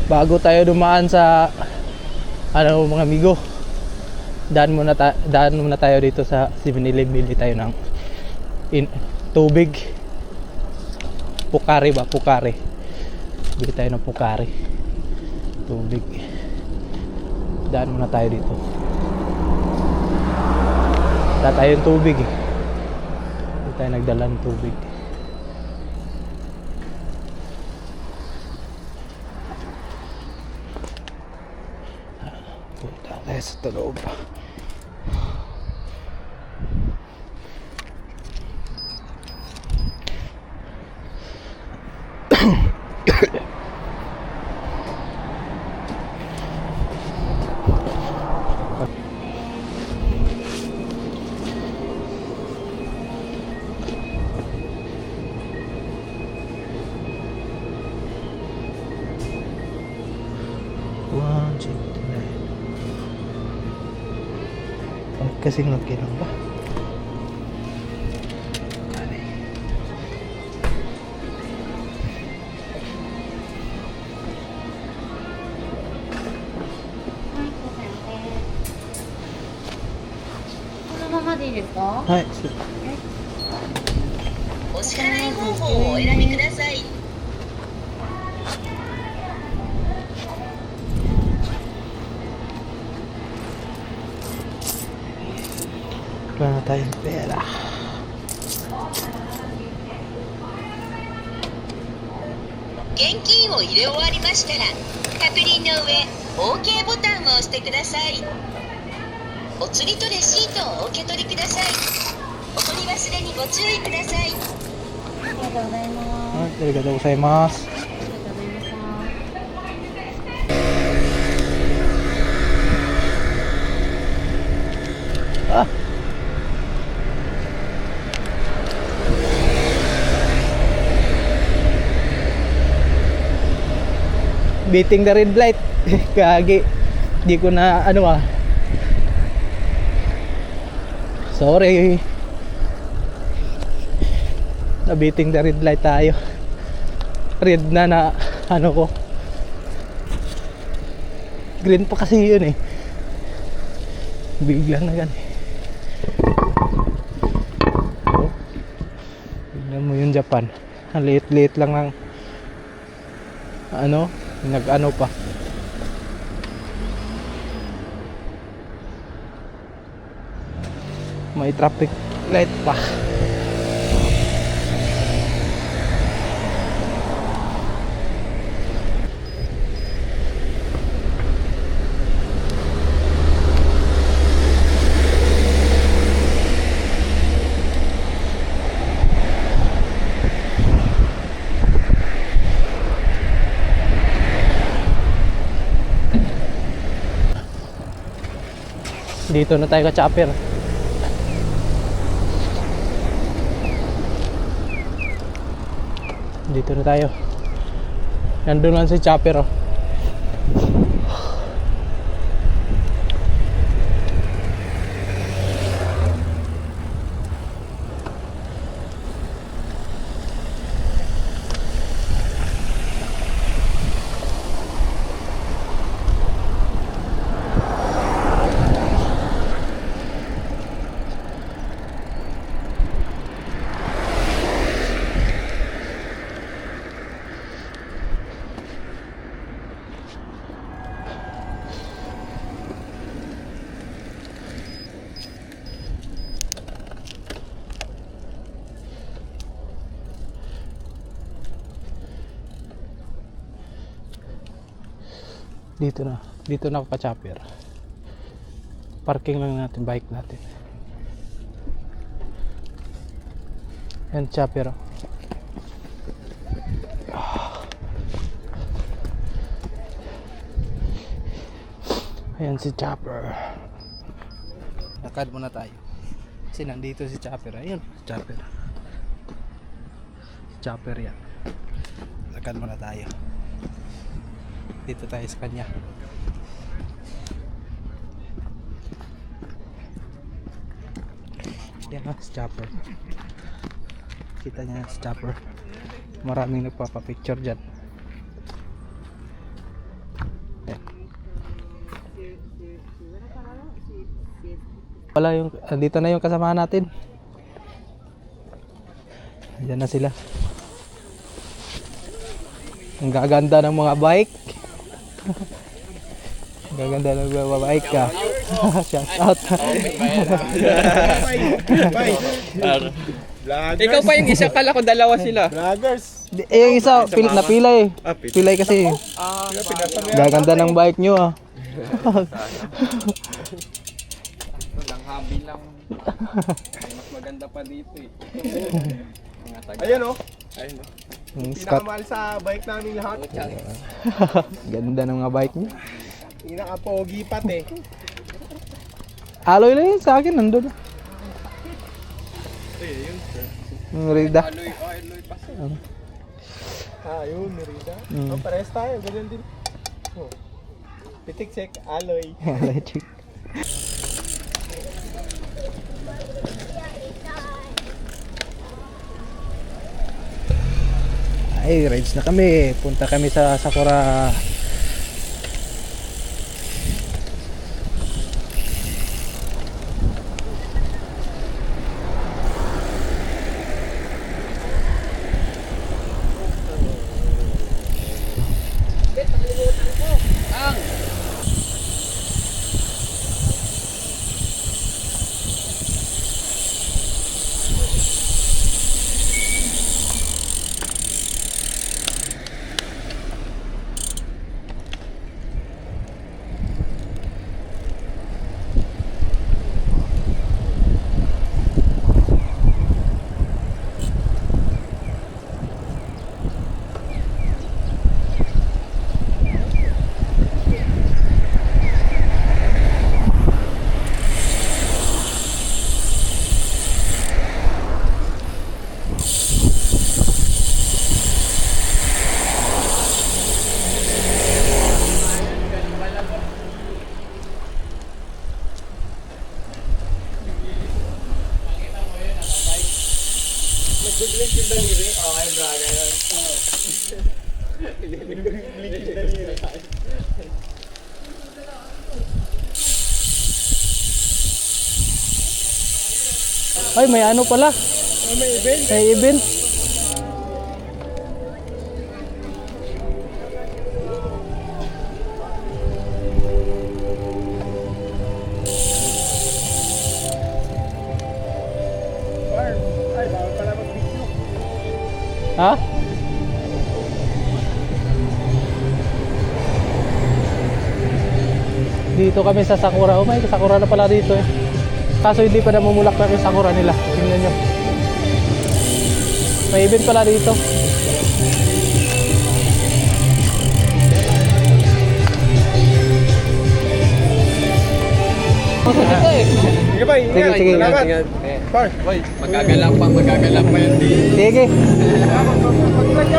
bago tayo dumaan sa ano mga amigo, daan muna tayo dito sa 7-Eleven, bili tayo ng tubig. Pukari ba? Pukari. Bili tayo ng Pukari. Tubig. Daan muna tayo dito. Wala tayong tubig eh. Hindi tayo nagdala ng tubig. Punta tayo sa loob. Kasing laki lang ba? Hai, お支払い方法をお選びください。 wala na tayong pera.現金を入れ終わりましたら、確認の上 OK ボタンを押してください。お釣りとレシートをお受け取りください。お取り忘れにご注意ください。ありがとうございます。はい、ありがとうございます。あ、beating the red light. Kagi, di ko na ano sorry, na beating the red light tayo. Red na ano ko, green pa kasi yun eh, bigla na gan. Oh, tignan mo yung Japan, ang liit-liit lang ng ano, nag-ano pa. May traffic light pa. Dito na tayo ka-chopper. Dito na tayo. Nandun lang si chopper oh. Dito na ako ka-chopper. Parking lang natin bike natin. And chopper oh. Ayan si chopper. Lakad muna tayo kasi nandito si chopper. Ayun, chopper. Chopper yan. Lakad muna tayo. Dito tayo sa kanya. Yan si chopper. Kita niya si chopper. Maraming nagpapapicture dyan. Wala yung, dito na yung kasama natin. Ayan na sila. Ang gaganda ng mga bike. Ang gaganda ng mga bike ka. Shout out. Ikaw pa yung isa, kala ko dalawa sila. Vloggers. Yung isa, napila eh. Pilay kasi. Gaganda ng bike nyo ah. Ito lang, hobby lang. Ay, mas maganda pa dito eh. Mga taga. Ayan o. Ayun o. Yung Scott. Pinakamahal sa bike namin lahat. Ganda ng mga bike nyo. Pinaka-pogi pati. Alloy lang yun sa akin, nandun. Yung Rida. Aloy pa siya. Yun, Merida. Mm. Parehas tayo, ganyan din. Oh. Pitik-sek, alloy. Electric. Ay, rides na kami. Punta kami sa Sakura. Ay, may ano pala. May event. May event. Ay, bawal pala mag-video. Ha? Dito kami sa Sakura. Oh my, Sakura na pala dito eh. Kaso hindi pa namumulaklak yung Sakura nila. Tingnan nyo. May event pala dito. Sige ba, Sige, ingat. sige. Salamat. Par. Magagalak pa yan dito. Sige.